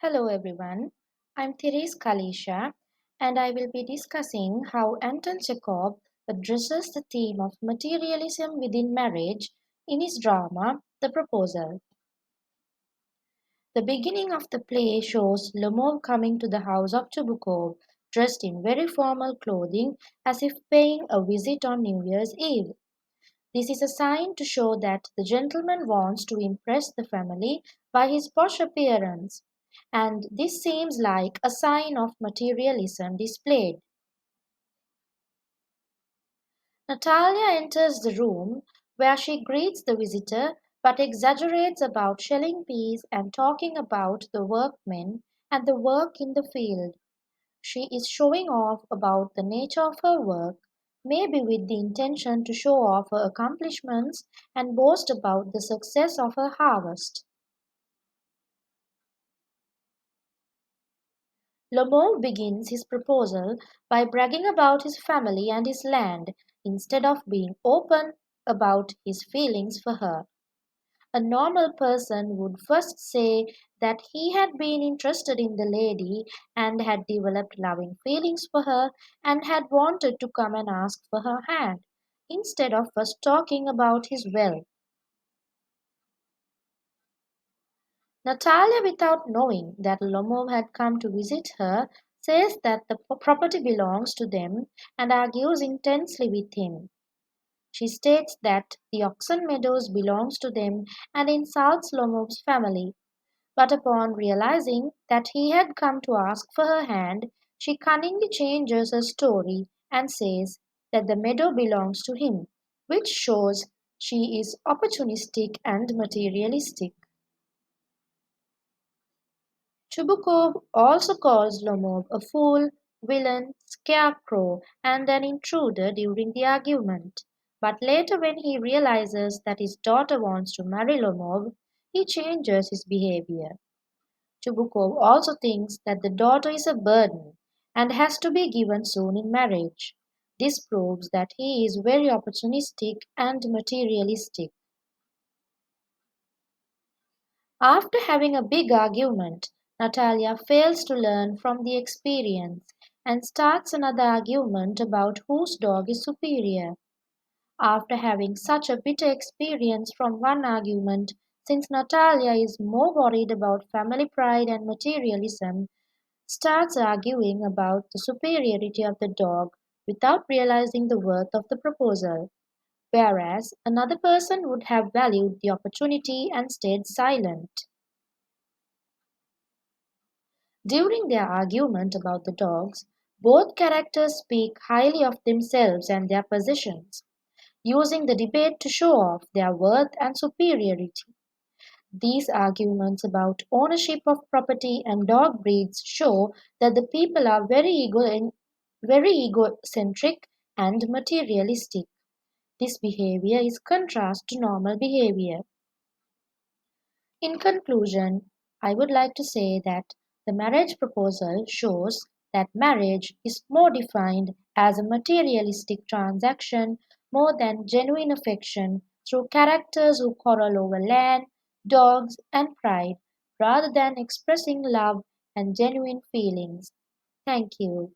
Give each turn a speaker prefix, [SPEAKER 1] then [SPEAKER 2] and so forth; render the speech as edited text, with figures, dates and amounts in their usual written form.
[SPEAKER 1] Hello everyone, I'm Therese Kalisha and I will be discussing how Anton Chekhov addresses the theme of materialism within marriage in his drama The Proposal. The beginning of the play shows Lomov coming to the house of Chubukov dressed in very formal clothing as if paying a visit on New Year's Eve. This is a sign to show that the gentleman wants to impress the family by his posh appearance, and this seems like a sign of materialism displayed. Natalia enters the room where she greets the visitor but exaggerates about shelling peas and talking about the workmen and the work in the field. She is showing off about the nature of her work, maybe with the intention to show off her accomplishments and boast about the success of her harvest. Lomov begins his proposal by bragging about his family and his land instead of being open about his feelings for her. A normal person would first say that he had been interested in the lady and had developed loving feelings for her and had wanted to come and ask for her hand, instead of first talking about his wealth. Natalia, without knowing that Lomov had come to visit her, says that the property belongs to them and argues intensely with him. She states that the oxen meadows belongs to them and insults Lomov's family. But upon realizing that he had come to ask for her hand, she cunningly changes her story and says that the meadow belongs to him, which shows she is opportunistic and materialistic. Chubukov also calls Lomov a fool, villain, scarecrow, and an intruder during the argument. But later, when he realizes that his daughter wants to marry Lomov, he changes his behavior. Chubukov also thinks that the daughter is a burden and has to be given soon in marriage. This proves that he is very opportunistic and materialistic. After having a big argument, Natalia fails to learn from the experience and starts another argument about whose dog is superior. After having such a bitter experience from one argument, since Natalia is more worried about family pride and materialism, starts arguing about the superiority of the dog without realizing the worth of the proposal, whereas another person would have valued the opportunity and stayed silent. During their argument about the dogs, both characters speak highly of themselves and their possessions, using the debate to show off their worth and superiority. These arguments about ownership of property and dog breeds show that the people are very egocentric and materialistic. This behavior is contrast to normal behavior. In conclusion, I would like to say that the marriage proposal shows that marriage is more defined as a materialistic transaction more than genuine affection through characters who quarrel over land, dogs, and pride rather than expressing love and genuine feelings. Thank you.